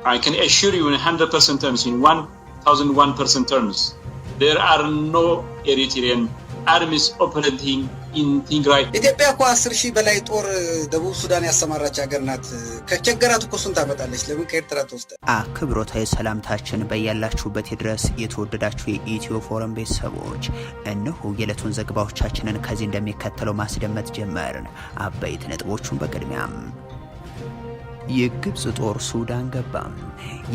I can assure you in 100% terms, in 1001% terms, there are no Eritrean armies operating in Tigray. ኢትዮጵያ እኮ 10,000 በላይ ጦር ደቡብ ሱዳን ያሰማራች ሀገር ናት። ከቸገራት እኮ እሱን ታመጣለች። ለምን ከኤርትራ ተወስደ? አክብሮታዊ ሰላምታችን በያላችሁበት ድረስ የተወደዳችሁ የኢትዮ ፎረም ቤተሰቦች፣ እነሆ የዕለቱን ዘገባዎቻችንን ከዚህ እንደሚከተለው ማስደመጥ ጀመርን። አበይት ነጥቦቹን በቅድሚያም የግብጽ ጦር ሱዳን ገባም።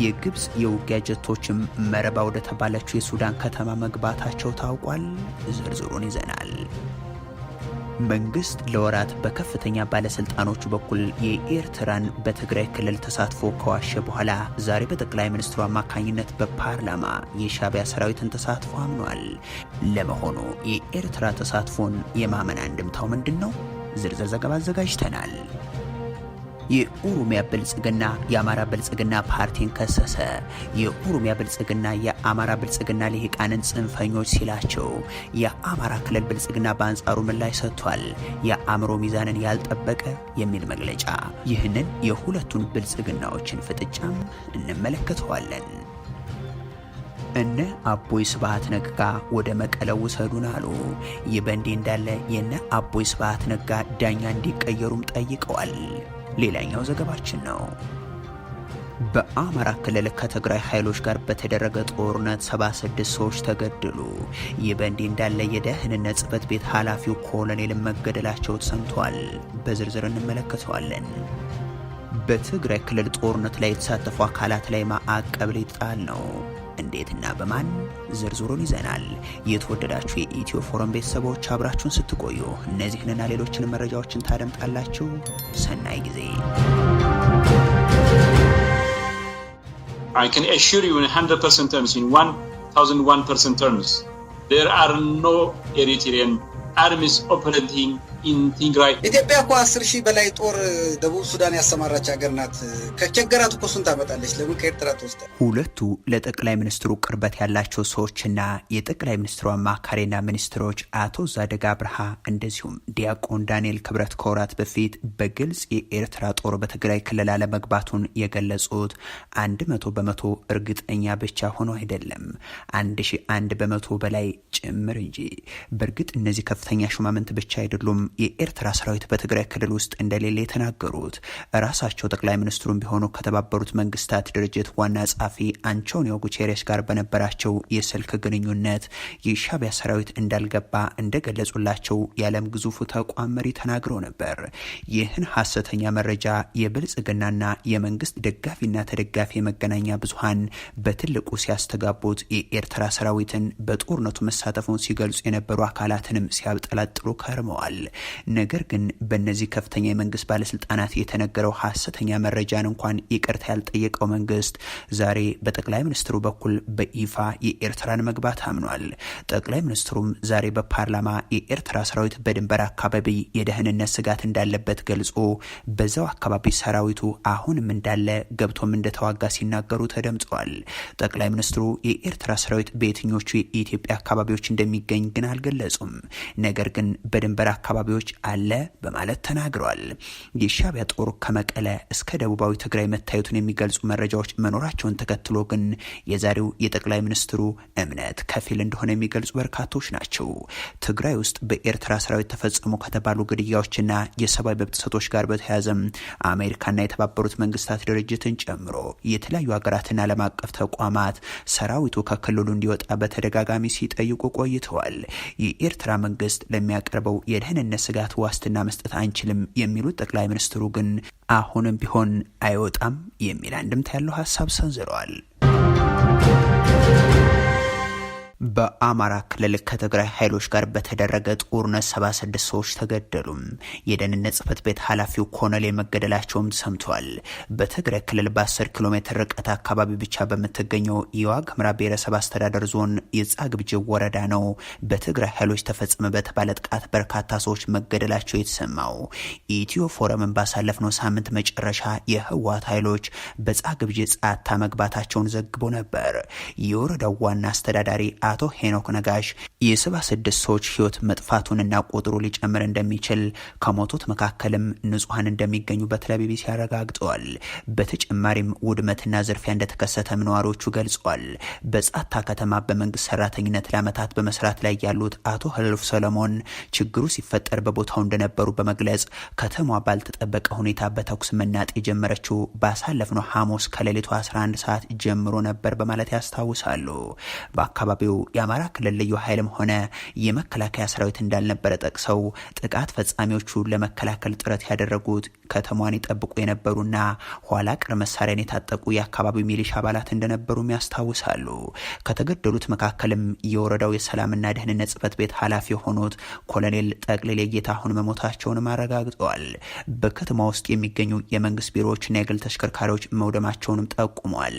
የግብጽ የውጊያ ጀቶችም መረባ ወደ ተባለችው የሱዳን ከተማ መግባታቸው ታውቋል። ዝርዝሩን ይዘናል። መንግስት ለወራት በከፍተኛ ባለስልጣኖቹ በኩል የኤርትራን በትግራይ ክልል ተሳትፎ ከዋሸ በኋላ ዛሬ በጠቅላይ ሚኒስትሩ አማካኝነት በፓርላማ የሻዕቢያ ሰራዊትን ተሳትፎ አምኗል። ለመሆኑ የኤርትራ ተሳትፎን የማመን አንድምታው ምንድነው? ዝርዝር ዘገባ አዘጋጅተናል። የኦሮሚያ ብልጽግና የአማራ ብልጽግና ፓርቲን ከሰሰ። የኦሮሚያ ብልጽግና የአማራ ብልጽግና ልሂቃንን ጽንፈኞች ሲላቸው፣ የአማራ ክልል ብልጽግና በአንጻሩ ምላሽ ሰጥቷል። የአእምሮ ሚዛንን ያልጠበቀ የሚል መግለጫ። ይህንን የሁለቱን ብልጽግናዎችን ፍጥጫም እንመለከተዋለን። እነ አቦይ ስብሃት ነጋ ወደ መቀለ ውሰዱን አሉ። ይህ በእንዲህ እንዳለ የነ አቦይ ስብሃት ነጋ ዳኛ እንዲቀየሩም ጠይቀዋል። ሌላኛው ዘገባችን ነው። በአማራ ክልል ከትግራይ ኃይሎች ጋር በተደረገ ጦርነት 76 ሰዎች ተገደሉ። ይህ በእንዲህ እንዳለ የደህንነት ጽሕፈት ቤት ኃላፊው ኮሎኔል መገደላቸው ተሰምቷል። በዝርዝር እንመለከተዋለን። በትግራይ ክልል ጦርነት ላይ የተሳተፉ አካላት ላይ ማዕቀብ ሊጣል ነው። እንዴትና በማን? ዝርዝሩን ይዘናል። የተወደዳችሁ የኢትዮ ፎረም ቤተሰቦች አብራችሁን ስትቆዩ እነዚህንና ሌሎችን መረጃዎችን ታደምጣላችሁ። ሰናይ ጊዜ። I can assure you in 100% terms, in 1001% terms, there are no Eritrean armies operating in Tigray. ኢትዮጵያ እኮ 10,000 በላይ ጦር ደቡብ ሱዳን ያሰማራች ሀገር ናት። ከቸገራት እኮ እሱን ታመጣለች። ለምን ከኤርትራ ተወስደ? ሁለቱ ለጠቅላይ ሚኒስትሩ ቅርበት ያላቸው ሰዎችና የጠቅላይ ሚኒስትሩ አማካሪና ሚኒስትሮች አቶ ዛደጋ አብርሃ እንደዚሁም ዲያቆን ዳንኤል ክብረት ከወራት በፊት በግልጽ የኤርትራ ጦር በትግራይ ክልል አለመግባቱን የገለጹት 100% እርግጠኛ ብቻ ሆኖ አይደለም 1001 በመቶ በላይ ጭምር እንጂ። በእርግጥ እነዚህ ከፍተኛ ሹማምንት ብቻ አይደሉም የኤርትራ ሰራዊት በትግራይ ክልል ውስጥ እንደሌለ የተናገሩት። ራሳቸው ጠቅላይ ሚኒስትሩም ቢሆኑ ከተባበሩት መንግስታት ድርጅት ዋና ጸሐፊ አንቶኒዮ ጉቴሬስ ጋር በነበራቸው የስልክ ግንኙነት የሻዕቢያ ሰራዊት እንዳልገባ እንደገለጹላቸው የዓለም ግዙፉ ተቋም መሪ ተናግረው ነበር። ይህን ሐሰተኛ መረጃ የብልጽግናና የመንግስት ደጋፊና ተደጋፊ የመገናኛ ብዙሃን በትልቁ ሲያስተጋቡት የኤርትራ ሰራዊትን በጦርነቱ መሳተፉን ሲገልጹ የነበሩ አካላትንም ሲያብጠላጥሉ ከርመዋል። ነገር ግን በእነዚህ ከፍተኛ የመንግስት ባለስልጣናት የተነገረው ሐሰተኛ መረጃን እንኳን ይቅርታ ያልጠየቀው መንግስት ዛሬ በጠቅላይ ሚኒስትሩ በኩል በይፋ የኤርትራን መግባት አምኗል። ጠቅላይ ሚኒስትሩም ዛሬ በፓርላማ የኤርትራ ሰራዊት በድንበር አካባቢ የደህንነት ስጋት እንዳለበት ገልጾ በዛው አካባቢ ሰራዊቱ አሁንም እንዳለ ገብቶም እንደተዋጋ ሲናገሩ ተደምጸዋል። ጠቅላይ ሚኒስትሩ የኤርትራ ሰራዊት በየትኞቹ የኢትዮጵያ አካባቢዎች እንደሚገኝ ግን አልገለጹም። ነገር ግን በድንበር አካባቢዎች አለ በማለት ተናግረዋል። የሻዕቢያ ጦር ከመቀለ እስከ ደቡባዊ ትግራይ መታየቱን የሚገልጹ መረጃዎች መኖራቸውን ተከትሎ ግን የዛሬው የጠቅላይ ሚኒስትሩ እምነት ከፊል እንደሆነ የሚገልጹ በርካቶች ናቸው። ትግራይ ውስጥ በኤርትራ ሰራዊት ተፈጸሙ ከተባሉ ግድያዎችና የሰብአዊ መብት ጥሰቶች ጋር በተያያዘም አሜሪካና የተባበሩት መንግስታት ድርጅትን ጨምሮ የተለያዩ ሀገራትና ዓለም አቀፍ ተቋማት ሰራዊቱ ከክልሉ እንዲወጣ በተደጋጋሚ ሲጠይቁ ቆይተዋል። የኤርትራ መንግስት ለሚያቀርበው የደህንነት ስጋት ዋስትና መስጠት አንችልም የሚሉት ጠቅላይ ሚኒስትሩ ግን አሁንም ቢሆን አይወጣም የሚል አንድምታ ያለው ሀሳብ ሰንዝረዋል። በአማራ ክልል ከትግራይ ኃይሎች ጋር በተደረገ ጦርነት 76 ሰዎች ተገደሉ። የደህንነት ጽሕፈት ቤት ኃላፊው ኮሎኔል መገደላቸውም ሰምቷል። በትግራይ ክልል በ10 ኪሎ ሜትር ርቀት አካባቢ ብቻ በምትገኘው የዋግ ኽምራ ብሔረሰብ አስተዳደር ዞን የጻግብጂ ወረዳ ነው በትግራይ ኃይሎች ተፈጸመ በተባለ ጥቃት በርካታ ሰዎች መገደላቸው የተሰማው። ኢትዮ ፎረምን ባሳለፍነው ሳምንት መጨረሻ የህወሓት ኃይሎች በጻግብጂ ጻታ መግባታቸውን ዘግቦ ነበር። የወረዳው ዋና አስተዳዳሪ አቶ ሄኖክ ነጋሽ የ76 ሰዎች ህይወት መጥፋቱንና ቁጥሩ ሊጨምር እንደሚችል ከሞቱት መካከልም ንጹሃን እንደሚገኙበት ለቢቢሲ አረጋግጠዋል። በተጨማሪም ውድመትና ዝርፊያ እንደተከሰተም ነዋሪዎቹ ገልጸዋል። በጻታ ከተማ በመንግስት ሰራተኝነት ለዓመታት በመስራት ላይ ያሉት አቶ ህልፍ ሰለሞን ችግሩ ሲፈጠር በቦታው እንደነበሩ በመግለጽ ከተማዋ ባልተጠበቀ ሁኔታ በተኩስ መናጥ የጀመረችው ባሳለፍነው ሐሙስ ከሌሊቱ 11 ሰዓት ጀምሮ ነበር በማለት ያስታውሳሉ። በአካባቢው የአማራ ክልል ልዩ ኃይልም ሆነ የመከላከያ ሰራዊት እንዳልነበረ ጠቅሰው ጥቃት ፈጻሚዎቹ ለመከላከል ጥረት ያደረጉት ከተማዋን ይጠብቁ የነበሩና ኋላ ቀር መሳሪያን የታጠቁ የአካባቢው ሚሊሻ አባላት እንደነበሩም ያስታውሳሉ። ከተገደሉት መካከልም የወረዳው የሰላምና ደህንነት ጽሕፈት ቤት ኃላፊ የሆኑት ኮሎኔል ጠቅልሌ ጌታሁን መሞታቸውንም አረጋግጠዋል። በከተማ ውስጥ የሚገኙ የመንግስት ቢሮዎችና የግል ተሽከርካሪዎች መውደማቸውንም ጠቁመዋል።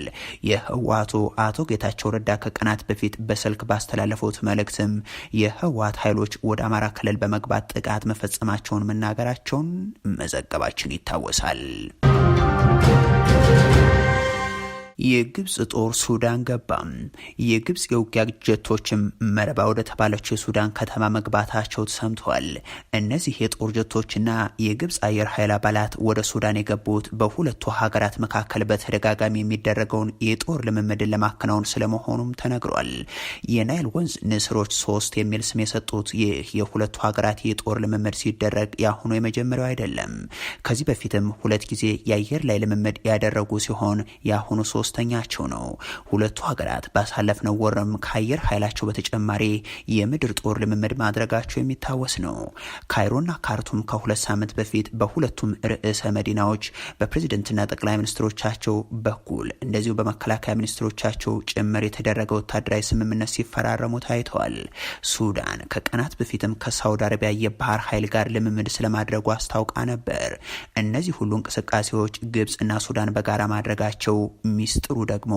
የህወሓቱ አቶ ጌታቸው ረዳ ከቀናት በፊት በስልክ ባስተላለፉት መልእክትም የህወሓት ኃይሎች ወደ አማራ ክልል በመግባት ጥቃት መፈጸማቸውን መናገራቸውን መዘገባችን ይታወሳል። የግብጽ ጦር ሱዳን ገባ። የግብጽ የውጊያ ጀቶችም መረባ ወደ ተባለችው የሱዳን ከተማ መግባታቸው ተሰምተዋል። እነዚህ የጦር ጀቶችና የግብጽ አየር ኃይል አባላት ወደ ሱዳን የገቡት በሁለቱ ሀገራት መካከል በተደጋጋሚ የሚደረገውን የጦር ልምምድን ለማከናወን ስለመሆኑም ተነግሯል። የናይል ወንዝ ንስሮች 3 የሚል ስም የሰጡት ይህ የሁለቱ ሀገራት የጦር ልምምድ ሲደረግ ያሁኑ የመጀመሪያው አይደለም። ከዚህ በፊትም 2 ጊዜ የአየር ላይ ልምምድ ያደረጉ ሲሆን ያሁኑ ሶስተኛቸው ነው። ሁለቱ ሀገራት ባሳለፍነው ወርም ከአየር ኃይላቸው በተጨማሪ የምድር ጦር ልምምድ ማድረጋቸው የሚታወስ ነው። ካይሮና ካርቱም ከ2 ሳምንት በፊት በሁለቱም ርዕሰ መዲናዎች በፕሬዝደንትና ጠቅላይ ሚኒስትሮቻቸው በኩል እንደዚሁ በመከላከያ ሚኒስትሮቻቸው ጭምር የተደረገ ወታደራዊ ስምምነት ሲፈራረሙ ታይተዋል። ሱዳን ከቀናት በፊትም ከሳውዲ አረቢያ የባህር ኃይል ጋር ልምምድ ስለማድረጉ አስታውቃ ነበር። እነዚህ ሁሉ እንቅስቃሴዎች ግብጽና ሱዳን በጋራ ማድረጋቸው ሚስጥሩ ደግሞ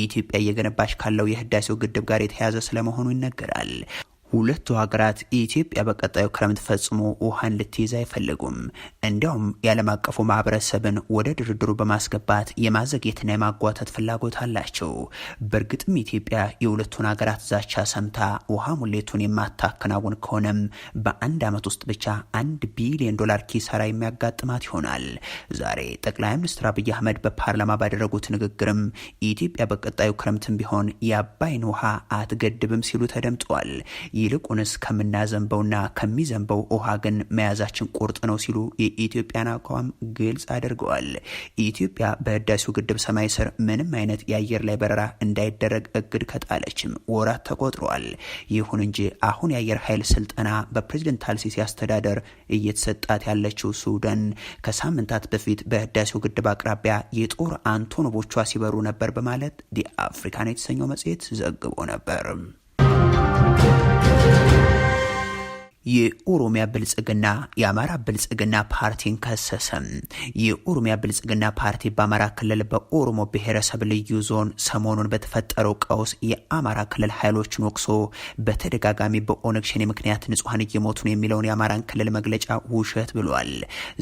ኢትዮጵያ እየገነባች ካለው የህዳሴው ግድብ ጋር የተያያዘ ስለመሆኑ ይነገራል። ሁለቱ ሀገራት ኢትዮጵያ በቀጣዩ ክረምት ፈጽሞ ውሃን ልትይዝ አይፈልጉም። እንዲያውም የዓለም አቀፉ ማህበረሰብን ወደ ድርድሩ በማስገባት የማዘግየትና የማጓተት ፍላጎት አላቸው። በእርግጥም ኢትዮጵያ የሁለቱን ሀገራት ዛቻ ሰምታ ውሃ ሙሌቱን የማታከናውን ከሆነም በአንድ ዓመት ውስጥ ብቻ $1 ቢሊዮን ኪሳራ የሚያጋጥማት ይሆናል። ዛሬ ጠቅላይ ሚኒስትር አብይ አህመድ በፓርላማ ባደረጉት ንግግርም ኢትዮጵያ በቀጣዩ ክረምትም ቢሆን የአባይን ውሃ አትገድብም ሲሉ ተደምጠዋል። ይልቁንስ ከምናዘንበውና ከሚዘንበው ውሃ ግን መያዛችን ቁርጥ ነው ሲሉ የኢትዮጵያን አቋም ግልጽ አድርገዋል። ኢትዮጵያ በህዳሴው ግድብ ሰማይ ስር ምንም አይነት የአየር ላይ በረራ እንዳይደረግ እግድ ከጣለችም ወራት ተቆጥረዋል። ይሁን እንጂ አሁን የአየር ኃይል ስልጠና በፕሬዝደንት አልሲሲ አስተዳደር እየተሰጣት ያለችው ሱዳን ከሳምንታት በፊት በህዳሴው ግድብ አቅራቢያ የጦር አንቶኖቮቿ ሲበሩ ነበር በማለት ዲ አፍሪካን የተሰኘው መጽሔት ዘግቦ ነበር። የኦሮሚያ ብልጽግና የአማራ ብልጽግና ፓርቲን ከሰሰም። የኦሮሚያ ብልጽግና ፓርቲ በአማራ ክልል በኦሮሞ ብሔረሰብ ልዩ ዞን ሰሞኑን በተፈጠረው ቀውስ የአማራ ክልል ኃይሎችን ወቅሶ በተደጋጋሚ በኦነግ ሸኔ ምክንያት ንጹሐን እየሞቱ ነው የሚለውን የአማራን ክልል መግለጫ ውሸት ብሏል።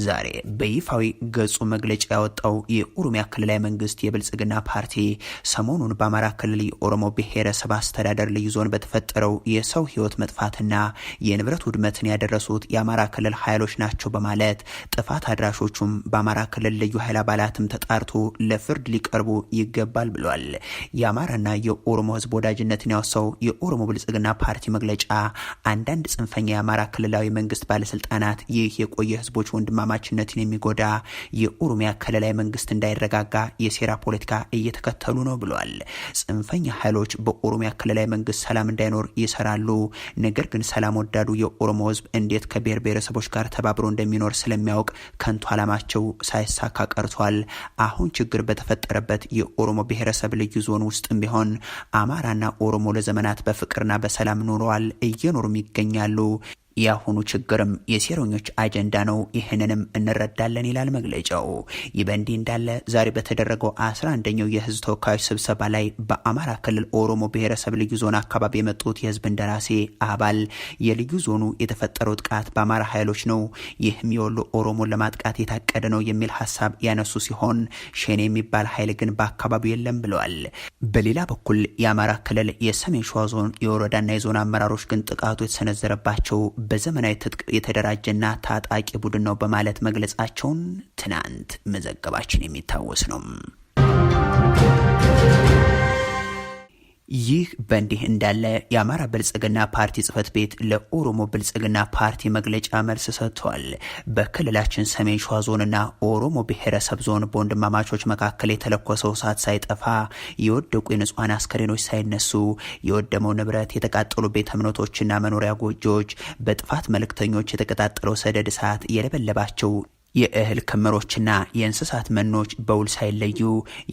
ዛሬ በይፋዊ ገጹ መግለጫ ያወጣው የኦሮሚያ ክልላዊ መንግስት የብልጽግና ፓርቲ ሰሞኑን በአማራ ክልል የኦሮሞ ብሔረሰብ አስተዳደር ልዩ ዞን በተፈጠረው የሰው ህይወት መጥፋትና የንብረት ውድመትን ያደረሱት የአማራ ክልል ኃይሎች ናቸው በማለት ጥፋት አድራሾቹም በአማራ ክልል ልዩ ኃይል አባላትም ተጣርቶ ለፍርድ ሊቀርቡ ይገባል ብሏል። የአማራና የኦሮሞ ህዝብ ወዳጅነትን ያወሳው የኦሮሞ ብልጽግና ፓርቲ መግለጫ አንዳንድ ጽንፈኛ የአማራ ክልላዊ መንግስት ባለስልጣናት ይህ የቆየ ህዝቦች ወንድማማችነትን የሚጎዳ የኦሮሚያ ክልላዊ መንግስት እንዳይረጋጋ የሴራ ፖለቲካ እየተከተሉ ነው ብሏል። ጽንፈኛ ኃይሎች በኦሮሚያ ክልላዊ መንግስት ሰላም እንዳይኖር ይሰራሉ። ነገር ግን ሰላም ወዳዱ የኦሮሞ ህዝብ እንዴት ከብሔር ብሔረሰቦች ጋር ተባብሮ እንደሚኖር ስለሚያውቅ ከንቱ ዓላማቸው ሳይሳካ ቀርቷል። አሁን ችግር በተፈጠረበት የኦሮሞ ብሔረሰብ ልዩ ዞን ውስጥም ቢሆን አማራና ኦሮሞ ለዘመናት በፍቅርና በሰላም ኖረዋል፣ እየኖሩም ይገኛሉ። የአሁኑ ችግርም የሴረኞች አጀንዳ ነው፣ ይህንንም እንረዳለን ይላል መግለጫው። ይህ በእንዲህ እንዳለ ዛሬ በተደረገው 11ኛው የህዝብ ተወካዮች ስብሰባ ላይ በአማራ ክልል ኦሮሞ ብሔረሰብ ልዩ ዞን አካባቢ የመጡት የህዝብ እንደራሴ አባል የልዩ ዞኑ የተፈጠረው ጥቃት በአማራ ኃይሎች ነው፣ ይህም የወሎ ኦሮሞን ለማጥቃት የታቀደ ነው የሚል ሀሳብ ያነሱ ሲሆን ሸኔ የሚባል ኃይል ግን በአካባቢው የለም ብለዋል። በሌላ በኩል የአማራ ክልል የሰሜን ሸዋ ዞን የወረዳና የዞን አመራሮች ግን ጥቃቱ የተሰነዘረባቸው በዘመናዊ ትጥቅ የተደራጀና ታጣቂ ቡድን ነው በማለት መግለጻቸውን ትናንት መዘገባችን የሚታወስ ነው። ይህ በእንዲህ እንዳለ የአማራ ብልጽግና ፓርቲ ጽህፈት ቤት ለኦሮሞ ብልጽግና ፓርቲ መግለጫ መልስ ሰጥቷል። በክልላችን ሰሜን ሸዋ ዞንና ኦሮሞ ብሔረሰብ ዞን በወንድማማቾች መካከል የተለኮሰው እሳት ሳይጠፋ፣ የወደቁ የንጹሐን አስከሬኖች ሳይነሱ፣ የወደመው ንብረት፣ የተቃጠሉ ቤተ እምነቶችና መኖሪያ ጎጆዎች፣ በጥፋት መልእክተኞች የተቀጣጠለው ሰደድ እሳት የለበለባቸው የእህል ክምሮችና የእንስሳት መኖች በውል ሳይለዩ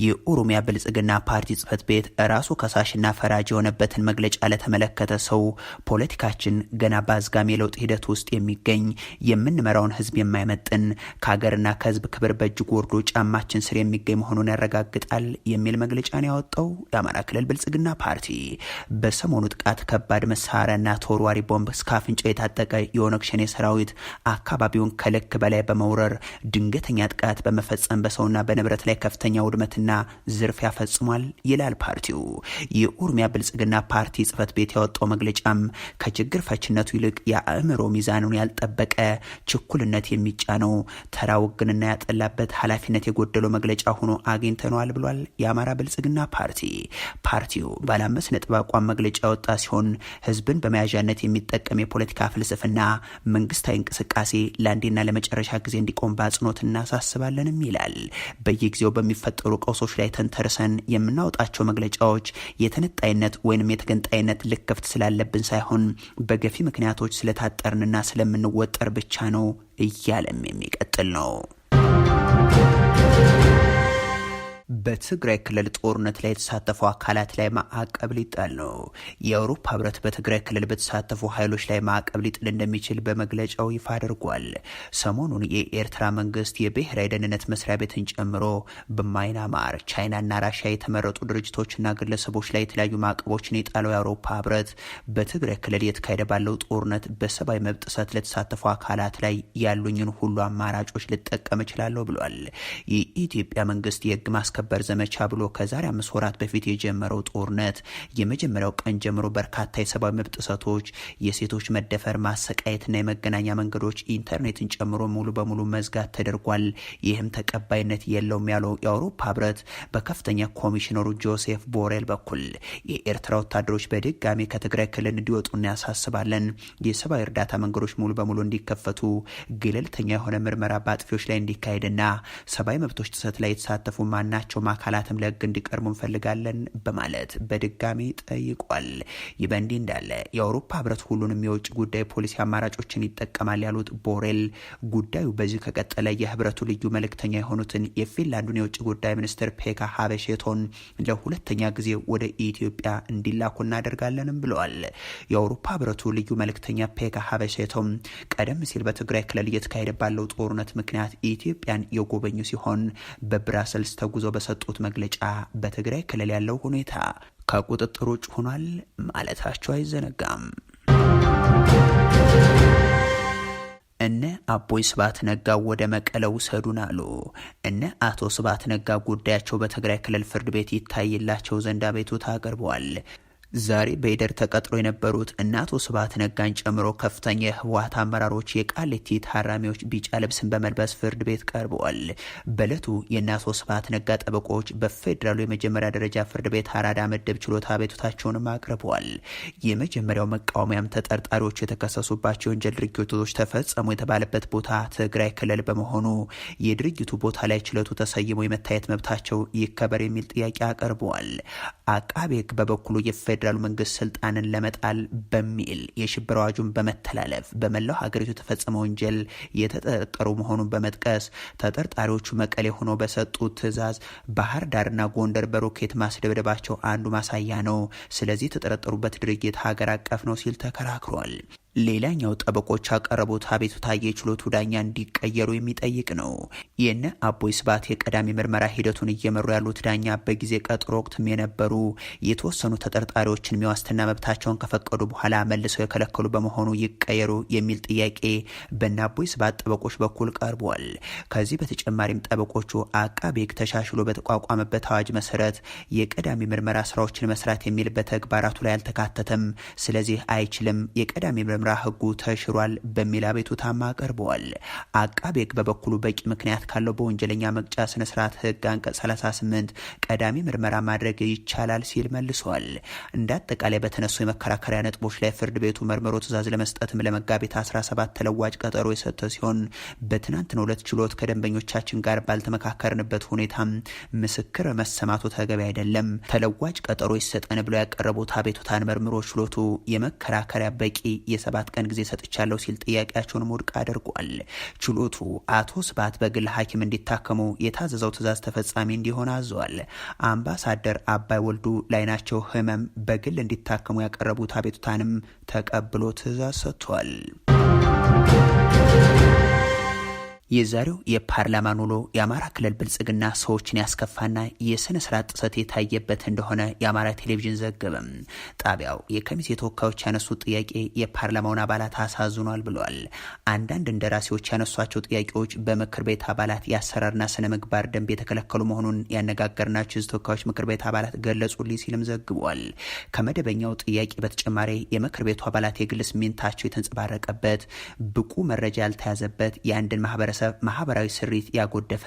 የኦሮሚያ ብልጽግና ፓርቲ ጽህፈት ቤት ራሱ ከሳሽና ፈራጅ የሆነበትን መግለጫ ለተመለከተ ሰው ፖለቲካችን ገና በአዝጋሚ የለውጥ ሂደት ውስጥ የሚገኝ የምንመራውን ህዝብ የማይመጥን ከሀገርና ከህዝብ ክብር በእጅጉ ወርዶ ጫማችን ስር የሚገኝ መሆኑን ያረጋግጣል የሚል መግለጫን ያወጣው የአማራ ክልል ብልጽግና ፓርቲ በሰሞኑ ጥቃት ከባድ መሳሪያና ተወርዋሪ ቦምብ እስከ አፍንጫው የታጠቀ የኦነግ ሸኔ ሰራዊት አካባቢውን ከልክ በላይ በመውረር ድንገተኛ ጥቃት በመፈጸም በሰውና በንብረት ላይ ከፍተኛ ውድመትና ዝርፊያ ፈጽሟል ይላል ፓርቲው። የኦሮሚያ ብልጽግና ፓርቲ ጽህፈት ቤት ያወጣው መግለጫም ከችግር ፈችነቱ ይልቅ የአእምሮ ሚዛኑን ያልጠበቀ ችኩልነት የሚጫነው ተራ ውግንና ያጠላበት ኃላፊነት የጎደለው መግለጫ ሆኖ አግኝተነዋል ብሏል። የአማራ ብልጽግና ፓርቲው ባለ 5 ነጥብ አቋም መግለጫ ያወጣ ሲሆን ህዝብን በመያዣነት የሚጠቀም የፖለቲካ ፍልስፍና መንግስታዊ እንቅስቃሴ ለአንዴና ለመጨረሻ ጊዜ ቆም በአጽንኦት እናሳስባለንም ይላል። በየጊዜው በሚፈጠሩ ቀውሶች ላይ ተንተርሰን የምናወጣቸው መግለጫዎች የተነጣይነት ወይንም የተገንጣይነት ልክፍት ስላለብን ሳይሆን በገፊ ምክንያቶች ስለታጠርንና ስለምንወጠር ብቻ ነው እያለም የሚቀጥል ነው። በትግራይ ክልል ጦርነት ላይ የተሳተፉ አካላት ላይ ማዕቀብ ሊጣል ነው። የአውሮፓ ህብረት በትግራይ ክልል በተሳተፉ ኃይሎች ላይ ማዕቀብ ሊጥል እንደሚችል በመግለጫው ይፋ አድርጓል። ሰሞኑን የኤርትራ መንግስት የብሔራዊ ደህንነት መስሪያ ቤትን ጨምሮ በማይናማር ቻይናና ራሽያ የተመረጡ ድርጅቶችና ግለሰቦች ላይ የተለያዩ ማዕቀቦችን የጣለው የአውሮፓ ህብረት በትግራይ ክልል የተካሄደ ባለው ጦርነት በሰብአዊ መብት ጥሰት ለተሳተፉ አካላት ላይ ያሉኝን ሁሉ አማራጮች ልጠቀም እችላለሁ ብሏል። የኢትዮጵያ መንግስት የህግ ማስከበር ዘመቻ ብሎ ከዛሬ 5 ወራት በፊት የጀመረው ጦርነት የመጀመሪያው ቀን ጀምሮ በርካታ የሰብአዊ መብት ጥሰቶች፣ የሴቶች መደፈር፣ ማሰቃየትና የመገናኛ መንገዶች ኢንተርኔትን ጨምሮ ሙሉ በሙሉ መዝጋት ተደርጓል። ይህም ተቀባይነት የለውም ያለው የአውሮፓ ህብረት በከፍተኛ ኮሚሽነሩ ጆሴፍ ቦሬል በኩል የኤርትራ ወታደሮች በድጋሚ ከትግራይ ክልል እንዲወጡ እናሳስባለን፣ የሰብአዊ እርዳታ መንገዶች ሙሉ በሙሉ እንዲከፈቱ፣ ገለልተኛ የሆነ ምርመራ በአጥፊዎች ላይ እንዲካሄድና ሰብአዊ መብቶች ጥሰት ላይ የተሳተፉ ማናቸው አካላትም ለህግ እንዲቀርቡ እንፈልጋለን በማለት በድጋሚ ጠይቋል። ይህ በእንዲህ እንዳለ የአውሮፓ ህብረት ሁሉንም የውጭ ጉዳይ ፖሊሲ አማራጮችን ይጠቀማል ያሉት ቦሬል ጉዳዩ በዚህ ከቀጠለ የህብረቱ ልዩ መልእክተኛ የሆኑትን የፊንላንዱን የውጭ ጉዳይ ሚኒስትር ፔካ ሃበሼቶን ለሁለተኛ ጊዜ ወደ ኢትዮጵያ እንዲላኩ እናደርጋለንም ብለዋል። የአውሮፓ ህብረቱ ልዩ መልእክተኛ ፔካ ሃበሼቶም ቀደም ሲል በትግራይ ክልል እየተካሄደ ባለው ጦርነት ምክንያት ኢትዮጵያን የጎበኙ ሲሆን በብራሰልስ ተጉዞ በሰጡት መግለጫ በትግራይ ክልል ያለው ሁኔታ ከቁጥጥር ውጭ ሆኗል ማለታቸው አይዘነጋም። እነ አቦይ ስብሃት ነጋ ወደ መቀለ ውሰዱን አሉ። እነ አቶ ስብሃት ነጋ ጉዳያቸው በትግራይ ክልል ፍርድ ቤት ይታይላቸው ዘንድ አቤቱታ አቅርበዋል። ዛሬ በኢደር ተቀጥሮ የነበሩት እነ አቶ ስብሃት ነጋን ጨምሮ ከፍተኛ የህወሓት አመራሮች የቃሊቲ ታራሚዎች ቢጫ ልብስን በመልበስ ፍርድ ቤት ቀርበዋል። በዕለቱ የእነ አቶ ስብሃት ነጋ ጠበቆች በፌዴራሉ የመጀመሪያ ደረጃ ፍርድ ቤት አራዳ ምድብ ችሎት አቤቱታቸውንም አቅርበዋል። የመጀመሪያው መቃወሚያም ተጠርጣሪዎቹ የተከሰሱባቸው የወንጀል ድርጊቶች ተፈጸሙ የተባለበት ቦታ ትግራይ ክልል በመሆኑ የድርጊቱ ቦታ ላይ ችሎቱ ተሰይሞ የመታየት መብታቸው ይከበር የሚል ጥያቄ አቅርበዋል። አቃቤ ህግ በበኩሉ የፌዴራሉ መንግስት ስልጣንን ለመጣል በሚል የሽብር አዋጁን በመተላለፍ በመላው ሀገሪቱ የተፈጸመ ወንጀል የተጠረጠሩ መሆኑን በመጥቀስ ተጠርጣሪዎቹ መቀሌ ሆነው በሰጡት ትዕዛዝ ባህር ዳርና ጎንደር በሮኬት ማስደብደባቸው አንዱ ማሳያ ነው። ስለዚህ የተጠረጠሩበት ድርጊት ሀገር አቀፍ ነው ሲል ተከራክሯል። ሌላኛው ጠበቆች ያቀረቡት አቤቱታ የችሎቱ ዳኛ እንዲቀየሩ የሚጠይቅ ነው። የነ አቦይ ስብሃት የቀዳሚ ምርመራ ሂደቱን እየመሩ ያሉት ዳኛ በጊዜ ቀጠሮ ወቅትም የነበሩ የተወሰኑ ተጠርጣሪዎችን የዋስትና መብታቸውን ከፈቀዱ በኋላ መልሰው የከለከሉ በመሆኑ ይቀየሩ የሚል ጥያቄ በነ አቦይ ስብሃት ጠበቆች በኩል ቀርቧል። ከዚህ በተጨማሪም ጠበቆቹ አቃቤ ሕግ ተሻሽሎ በተቋቋመበት አዋጅ መሰረት የቀዳሚ ምርመራ ስራዎችን መስራት የሚል በተግባራቱ ላይ አልተካተተም፣ ስለዚህ አይችልም፣ የቀዳሚ ምርመራ ህጉ ተሽሯል በሚል አቤቱታም አቀርበዋል። አቃቤ ሕግ በበኩሉ በቂ ምክንያት ካለው በወንጀለኛ መቅጫ ስነ ስርዓት ህግ አንቀጽ 38 ቀዳሚ ምርመራ ማድረግ ይቻላል ሲል መልሷል። እንደ አጠቃላይ በተነሱ የመከራከሪያ ነጥቦች ላይ ፍርድ ቤቱ መርምሮ ትዕዛዝ ለመስጠትም ለመጋቢት 17 ተለዋጭ ቀጠሮ የሰጠ ሲሆን በትናንትናው ዕለት ችሎት ከደንበኞቻችን ጋር ባልተመካከርንበት ሁኔታ ምስክር መሰማቱ ተገቢ አይደለም፣ ተለዋጭ ቀጠሮ ይሰጠን ብለው ያቀረቡት አቤቱታን መርምሮ ችሎቱ የመከራከሪያ በቂ የ7 ቀን ጊዜ ሰጥቻለሁ ሲል ጥያቄያቸውን ውድቅ አድርጓል። ችሎቱ አቶ ስብሃት በግል ሐኪም እንዲታከሙ የታዘዘው ትዕዛዝ ተፈጻሚ እንዲሆን አዟል። አምባሳደር አባይ ወልዱ ላይናቸው ህመም በግል እንዲታከሙ ያቀረቡት አቤቱታንም ተቀብሎ ትዕዛዝ ሰጥቷል። የዛሬው የፓርላማ ውሎ የአማራ ክልል ብልጽግና ሰዎችን ያስከፋና የስነ ስርዓት ጥሰት የታየበት እንደሆነ የአማራ ቴሌቪዥን ዘገበም። ጣቢያው የከሚቴ ተወካዮች ያነሱት ጥያቄ የፓርላማውን አባላት አሳዝኗል ብለዋል። አንዳንድ እንደራሴዎች ያነሷቸው ጥያቄዎች በምክር ቤት አባላት የአሰራርና ስነ ምግባር ደንብ የተከለከሉ መሆኑን ያነጋገርናቸው የህዝብ ተወካዮች ምክር ቤት አባላት ገለጹልኝ ሲልም ዘግቧል። ከመደበኛው ጥያቄ በተጨማሪ የምክር ቤቱ አባላት የግል ስሜታቸው የተንጸባረቀበት፣ ብቁ መረጃ ያልተያዘበት፣ የአንድን ማህበራዊ ስሪት ያጎደፈ፣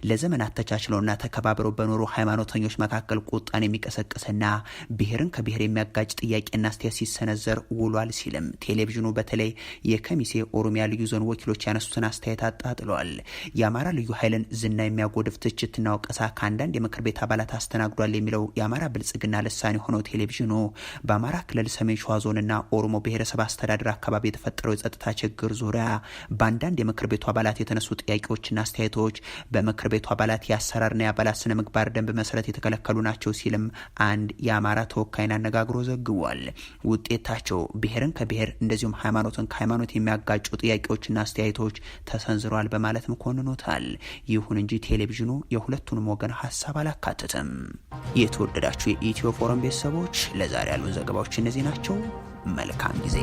ለዘመናት ተቻችለውና ተከባብረው በኖሩ ሃይማኖተኞች መካከል ቁጣን የሚቀሰቅስና ብሔርን ከብሔር የሚያጋጭ ጥያቄና አስተያየት ሲሰነዘር ውሏል ሲልም ቴሌቪዥኑ በተለይ የከሚሴ ኦሮሚያ ልዩ ዞን ወኪሎች ያነሱትን አስተያየት አጣጥለዋል። የአማራ ልዩ ኃይልን ዝና የሚያጎድፍ ትችትና ወቀሳ ከአንዳንድ የምክር ቤት አባላት አስተናግዷል የሚለው የአማራ ብልጽግና ልሳን የሆነው ቴሌቪዥኑ በአማራ ክልል ሰሜን ሸዋ ዞንና ኦሮሞ ብሔረሰብ አስተዳደር አካባቢ የተፈጠረው የጸጥታ ችግር ዙሪያ በአንዳንድ የምክር ቤቱ አባላት የተነሱ ጥያቄዎችና አስተያየቶች በምክር ቤቱ አባላት የአሰራርና የአባላት ስነ ምግባር ደንብ መሰረት የተከለከሉ ናቸው ሲልም አንድ የአማራ ተወካይን አነጋግሮ ዘግቧል። ውጤታቸው ብሔርን ከብሔር እንደዚሁም ሃይማኖትን ከሃይማኖት የሚያጋጩ ጥያቄዎችና አስተያየቶች ተሰንዝረዋል በማለት ኮንኖታል። ይሁን እንጂ ቴሌቪዥኑ የሁለቱንም ወገን ሀሳብ አላካተተም። የተወደዳችሁ የኢትዮ ፎረም ቤተሰቦች ለዛሬ ያሉን ዘገባዎች እነዚህ ናቸው። መልካም ጊዜ።